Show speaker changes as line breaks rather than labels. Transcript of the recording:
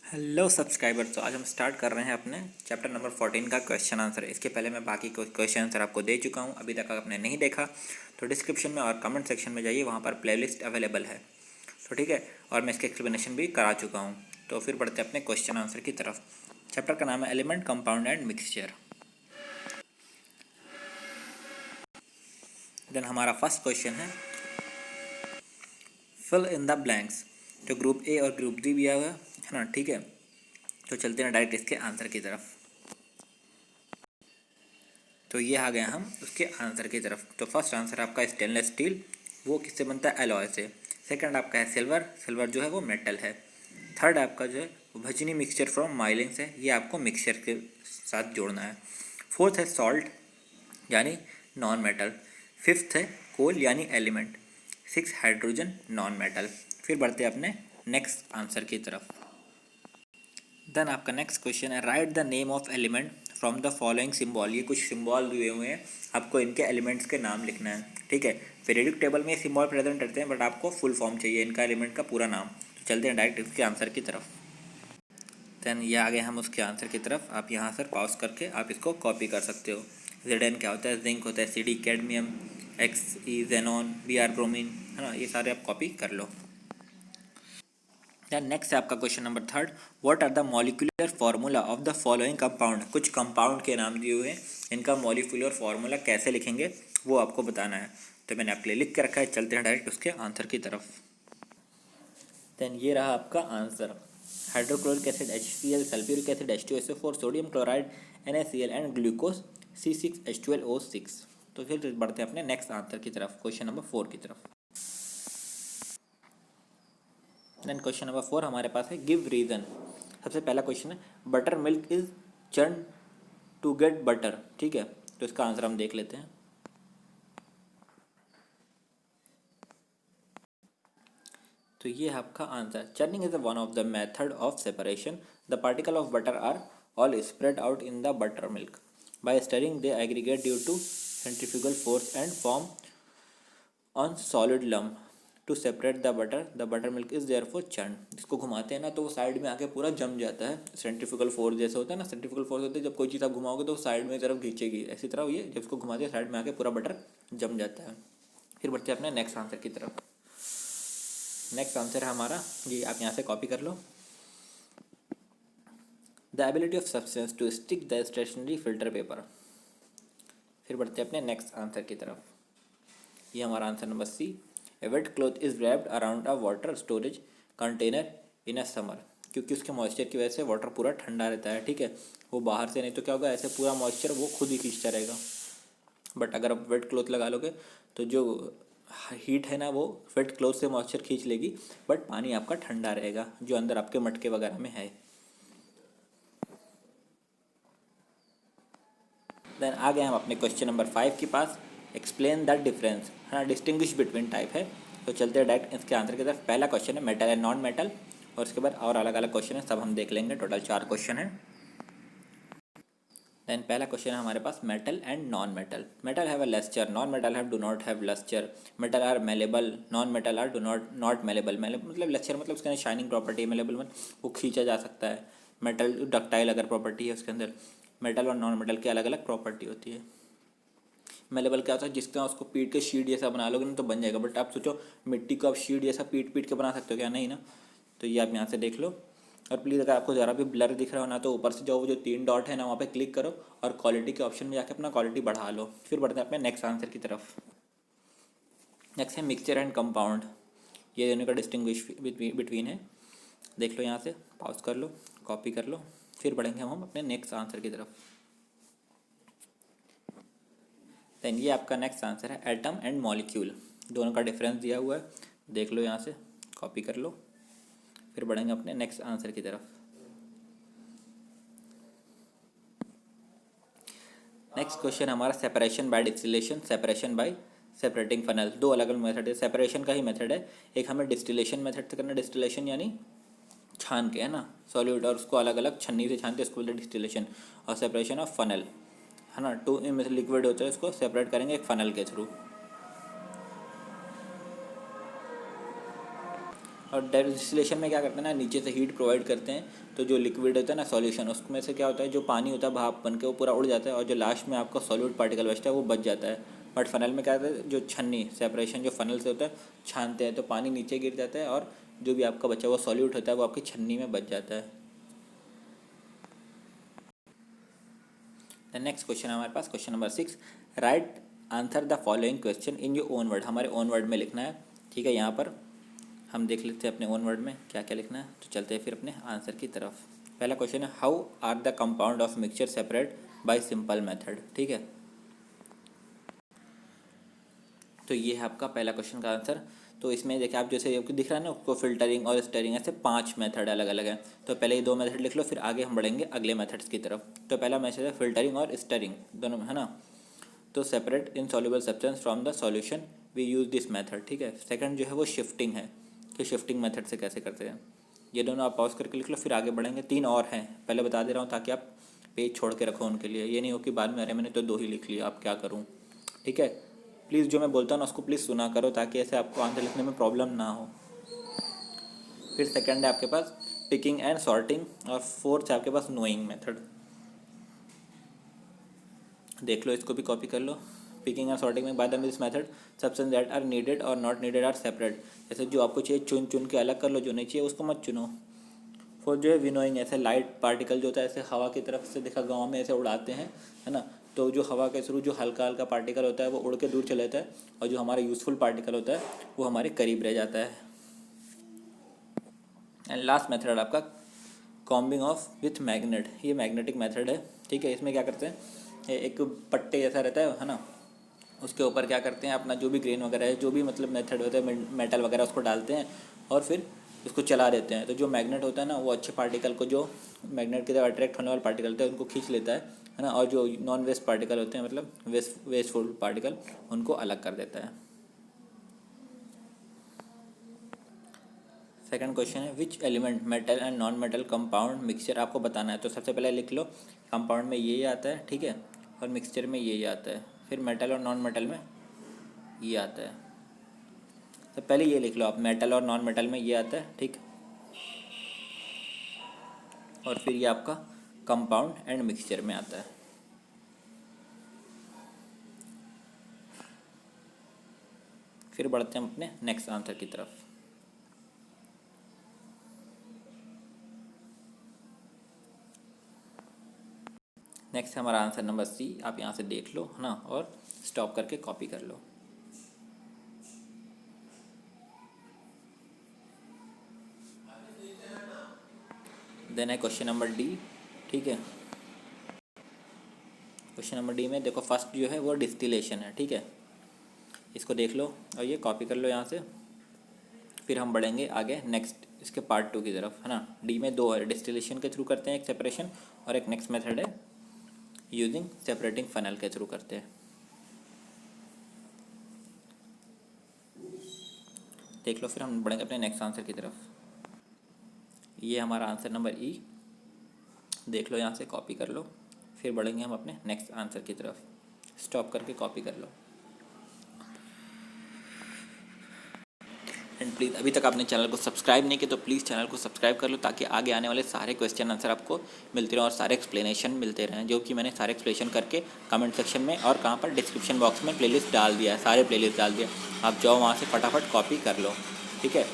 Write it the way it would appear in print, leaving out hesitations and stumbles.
Hello subscriber. तो आज हम स्टार्ट कर रहे हैं अपने चैप्टर नंबर 14 का क्वेश्चन आंसर। इसके पहले मैं बाकी क्वेश्चन आंसर आपको दे चुका हूं। अभी तक आपने नहीं देखा तो डिस्क्रिप्शन में और कमेंट सेक्शन में जाइए, वहां पर प्लेलिस्ट अवेलेबल है। तो ठीक है, और मैं इसके एक्सप्लेनेशन भी करा चुका हूँ। तो फिर बढ़ते हैं अपने क्वेश्चन आंसर की तरफ। चैप्टर का नाम है element, compound and mixture. Then हमारा फर्स्ट क्वेश्चन है फिल इन द ब्लैंक्स। जो ग्रुप ए और ग्रुप डी दिया हुआ है ना, ठीक है। तो चलते हैं डायरेक्ट इसके आंसर की तरफ। तो ये आ गए हम उसके आंसर की तरफ। तो फर्स्ट आंसर आपका स्टेनलेस स्टील, वो किससे बनता है? एलॉय से। सेकंड आपका है सिल्वर, सिल्वर जो है वो मेटल है। थर्ड आपका जो है भजनी मिक्सचर फ्रॉम माइलिंग्स है, ये आपको मिक्सचर के साथ जोड़ना है। फोर्थ है सॉल्ट यानी नॉन मेटल। फिफ्थ है कोल यानी element. Six hydrogen non metal. फिर बढ़ते हैं अपने नेक्स्ट आंसर की तरफ। देन आपका नेक्स्ट क्वेश्चन है right the name of element from the following symbol. ये कुछ सिम्बॉल दिए हुए हैं, आपको इनके एलिमेंट्स के नाम लिखना है, ठीक है। पीरियडिक टेबल में ये सिम्बॉल प्रेजेंट करते हैं, बट आपको फुल फॉर्म चाहिए इनका एलिमेंट का पूरा नाम। तो चलते हैं डायरेक्ट इसके आंसर की तरफ। देन ये आगे हम उसके आंसर की तरफ। आप यहाँ से पॉज करके आप इसको कॉपी कर सकते हो। जेडन क्या होता है? जिंक होता है। C D cadmium. X E xenon. B R bromine, है ना, ये सारे आप कॉपी कर लो। देन नेक्स्ट है आपका question number third. What are the molecular formula of the following compound. कुछ कंपाउंड के नाम दिए हुए हैं, इनका मॉलिक्यूलर फार्मूला कैसे लिखेंगे वो आपको बताना है। तो मैंने आपके लिए लिख के रखा है, चलते हैं डायरेक्ट उसके आंसर की तरफ। देन ये रहा आपका answer. Hydrochloric acid HCl, sulphuric acid H2SO4, sodium chloride NaCl and glucose C6H12O6। तो फिर बढ़ते हैं अपने नेक्स्ट आंसर की तरफ, क्वेश्चन नंबर 4 की तरफ। देन क्वेश्चन नंबर 4 हमारे पास है गिव रीज़न। सबसे पहला क्वेश्चन है butter milk is churn to get butter, ठीक है। तो इसका आंसर हम देख लेते हैं। तो ये है आपका answer. Churning is one of the method of separation. The particle of butter are all spread out in the butter milk. By stirring they aggregate due to centrifugal force and form on solid lump to separate the butter milk is there for churn. इसको घुमाते हैं ना तो वो side में आके पूरा जम जाता है। सेंट्रीफ्यूगल फोर्स जैसे होता है ना, सेंट्रीफ्यूगल फोर्स होता है जब कोई चीज़ आप घुमाओगे तो साइड में तरफ खींचेगी, ऐसी तरह ये जब इसको घुमाते हैं साइड में आके पूरा बटर जम जाता है। फिर बढ़ते हैं अपने नेक्स्ट आंसर की तरफ। नेक्स्ट आंसर है हमारा, ये आप यहाँ से कॉपी कर लो। The ability of substance to stick the stationery filter paper. फिर बढ़ते हैं अपने नेक्स्ट आंसर की तरफ। ये हमारा answer number C. A wet cloth is wrapped around a water storage container in a summer. क्योंकि उसके मॉइस्चर की वजह से वाटर पूरा ठंडा रहता है, ठीक है। वो बाहर से नहीं तो क्या होगा, ऐसे पूरा मॉइस्चर वो खुद ही खींचता रहेगा। बट अगर आप वेट क्लॉथ लगा लोगे तो जो हीट है ना वो वेट क्लॉथ से मॉइस्चर खींच लेगी, बट पानी आपका ठंडा रहेगा जो अंदर आपके मटके वगैरह में है। देन आ गए हम अपने क्वेश्चन नंबर 5 के पास। एक्सप्लेन द डिफरेंस, हाँ, डिस्टिंग्विश बिटवीन टाइप है। तो चलते हैं डायरेक्ट इसके आंसर की तरफ। पहला क्वेश्चन है मेटल एंड नॉन मेटल, और उसके बाद और अलग अलग क्वेश्चन है, सब हम देख लेंगे। टोटल 4 क्वेश्चन है। देन पहला क्वेश्चन है हमारे पास metal and non metal. Metal have a lustre, non metal have do not have lustre. Metal are malleable, non metal are do not malleable. मतलब लस्चर मतलब उसके अंदर शाइनिंग प्रॉपर्टी है, मेलेबल मतलब वो खींचा जा सकता है। मेटल डक्टाइल अगर प्रॉपर्टी है उसके अंदर। मेटल और नॉन मेटल की अलग अलग प्रॉपर्टी होती है। मेलेबल क्या होता है, जिसका उसको पीट के शीट जैसा बना लोगे ना तो बन जाएगा। बट आप सोचो मिट्टी को आप शीट जैसा पीट पीट के बना सकते हो क्या? नहीं ना। तो ये आप यहाँ से देख लो। और प्लीज़ अगर आपको ज़रा भी ब्लर दिख रहा हो ना तो ऊपर से जाओ, वो जो 3 डॉट है ना वहाँ पे क्लिक करो और क्वालिटी के ऑप्शन में जाके अपना क्वालिटी बढ़ा लो। फिर बढ़ते हैं अपने नेक्स्ट आंसर की तरफ। नेक्स्ट है मिक्सचर एंड कंपाउंड। ये दोनों का डिस्टिंग्विश बिटवीन है। देख लो यहाँ से, पॉज कर लो, कॉपी कर लो। फिर बढ़ेंगे हम अपने नेक्स्ट आंसर की तरफ। देन ये आपका नेक्स्ट आंसर है एटम एंड मॉलिक्यूल। दोनों का डिफरेंस दिया हुआ है, देख लो यहाँ से, कॉपी कर लो। फिर बढ़ेंगे अपने नेक्स्ट आंसर की तरफ। नेक्स्ट क्वेश्चन हमारा separation by distillation, separation by separating funnel. दो अलग अलग मेथड है, सेपरेशन का ही मेथड है। एक हमें डिस्टिलेशन मेथड से करना, डिस्टिलेशन यानी छान के, है ना, सॉल्यूट, और उसको अलग अलग छन्नी से छानते हैं, उसको बोलते हैं डिस्टिलेशन। और सेपरेशन ऑफ फनल, है ना, टू में लिक्विड होता है, उसको सेपरेट करेंगे एक फनल के थ्रू। और डिस्टिलेशन में क्या करते हैं ना, नीचे से हीट प्रोवाइड करते हैं, तो जो लिक्विड होता है ना सॉल्यूशन, उसमें से क्या होता है, जो पानी होता है भाप बन के वो पूरा उड़ जाता है, और जो लास्ट में आपका सॉलिड पार्टिकल बचता है वो बच जाता है। बट फनल में क्या होता है, जो छन्नी सेपरेशन जो फनल से होता है, छानते हैं तो पानी नीचे गिर जाता है, और जो भी आपका बचा हुआ सॉल्यूट होता है वो आपकी छन्नी में बच जाता है। द नेक्स्ट क्वेश्चन हमारे पास question number 6, write answer the following question in your own word. हमारे ओन वर्ड में लिखना है, ठीक है। यहाँ पर हम देख लेते हैं अपने ओन वर्ड में क्या क्या लिखना है, तो चलते हैं फिर अपने आंसर की तरफ। पहला क्वेश्चन है, how are the compound of mixture separate by simple method, ठीक है। तो ये है आपका पहला क्वेश्चन का आंसर। तो इसमें देखिए आप जैसे आपको दिख रहा है ना, उसको फिल्टरिंग और स्टरिंग, ऐसे 5 मेथड अलग अलग हैं। तो पहले ये 2 मेथड लिख लो, फिर आगे हम बढ़ेंगे अगले मेथड्स की तरफ। तो पहला मेथड है फिल्टरिंग और स्टरिंग दोनों, है ना। तो separate insoluble substance from the solution we use this method, ठीक है। सेकंड जो है वो शिफ्टिंग है, कि शिफ्टिंग मेथड से कैसे करते हैं। ये दोनों आप पॉज करके लिख लो, फिर आगे बढ़ेंगे। 3 और हैं, पहले बता दे रहा हूँ ताकि आप पेज छोड़ के रखो उनके लिए, ये नहीं हो कि बाद में अरे मैंने तो 2 ही लिख लिया, आप क्या करूँ, ठीक है। प्लीज़ जो मैं बोलता हूँ ना उसको प्लीज़ सुना करो, ताकि ऐसे आपको आंसर लिखने में प्रॉब्लम ना हो। फिर सेकंड है आपके पास पिकिंग एंड सॉर्टिंग, और फोर्थ है आपके पास नोइंग मेथड। देख लो, इसको भी कॉपी कर लो। पिकिंग एंड सॉर्टिंग में by the this method substance that are needed और नॉट नीडेड आर सेपरेट। जैसे जो आपको चाहिए चुन चुन के अलग कर लो, जो नहीं चाहिए उसको मत चुनो। फोर्थ जो है विनोइंग, ऐसे लाइट पार्टिकल जो होता है ऐसे हवा की तरफ से, देखा गाँव में ऐसे उड़ाते हैं, है ना। तो जो हवा के थ्रू जो हल्का हल्का पार्टिकल होता है वो उड़ के दूर चले जाता है, और जो हमारा यूज़फुल पार्टिकल होता है वो हमारे करीब रह जाता है। एंड लास्ट मेथड आपका कॉम्बिंग ऑफ विथ मैग्नेट, ये मैग्नेटिक मेथड है, ठीक है। इसमें क्या करते हैं, एक पट्टे जैसा रहता है ना, उसके ऊपर क्या करते हैं अपना जो भी ग्रेन वगैरह है, जो भी मतलब मेथड होता है मेटल वगैरह, उसको डालते हैं और फिर उसको चला देते हैं। तो जो मैग्नेट होता है ना वो अच्छे पार्टिकल को, जो मैग्नेट की तरफ अट्रैक्ट होने वाले पार्टिकल होते हैं उनको खींच लेता है ना, और जो नॉन वेस्ट पार्टिकल होते हैं मतलब वेस्टफुल पार्टिकल, उनको अलग कर देता है। सेकंड क्वेश्चन है, which element metal and non metal compound mixture, आपको बताना है। तो सबसे पहले लिख लो कंपाउंड में ये आता है, ठीक है, और मिक्सचर में ये आता है, फिर मेटल और नॉन मेटल में ये आता है। तो पहले ये लिख लो आप, मेटल और नॉन मेटल में ये आता है, ठीक, और फिर ये आपका कंपाउंड एंड मिक्सचर में आता है। फिर बढ़ते हैं अपने नेक्स्ट आंसर की तरफ। नेक्स्ट है हमारा आंसर नंबर सी, आप यहाँ से देख लो, है ना, और स्टॉप करके कॉपी कर लो। देन है क्वेश्चन नंबर डी, ठीक है। क्वेश्चन नंबर डी में देखो फर्स्ट जो है वो डिस्टिलेशन है, ठीक है। इसको देख लो और ये कॉपी कर लो यहाँ से। फिर हम बढ़ेंगे आगे नेक्स्ट इसके पार्ट 2 की तरफ, है ना। डी में 2 है, डिस्टिलेशन के थ्रू करते हैं एक सेपरेशन, और एक नेक्स्ट मेथड है यूजिंग सेपरेटिंग फनल के थ्रू करते हैं। देख लो, फिर हम बढ़ेंगे अपने नेक्स्ट आंसर की तरफ। ये हमारा आंसर नंबर ई, देख लो यहाँ से कॉपी कर लो। फिर बढ़ेंगे हम अपने नेक्स्ट आंसर की तरफ, स्टॉप करके कॉपी कर लो। एंड प्लीज़ अभी तक आपने चैनल को सब्सक्राइब नहीं किया तो प्लीज़ चैनल को सब्सक्राइब कर लो, ताकि आगे आने वाले सारे क्वेश्चन आंसर आपको मिलते रहें और सारे एक्सप्लेनेशन मिलते रहें, जो कि मैंने सारे एक्सप्लेनेशन करके कमेंट सेक्शन में और कहाँ पर डिस्क्रिप्शन बॉक्स में प्लेलिस्ट डाल दिया है, सारे प्लेलिस्ट डाल दिया। आप जाओ वहाँ से फटाफट कॉपी कर लो, ठीक है।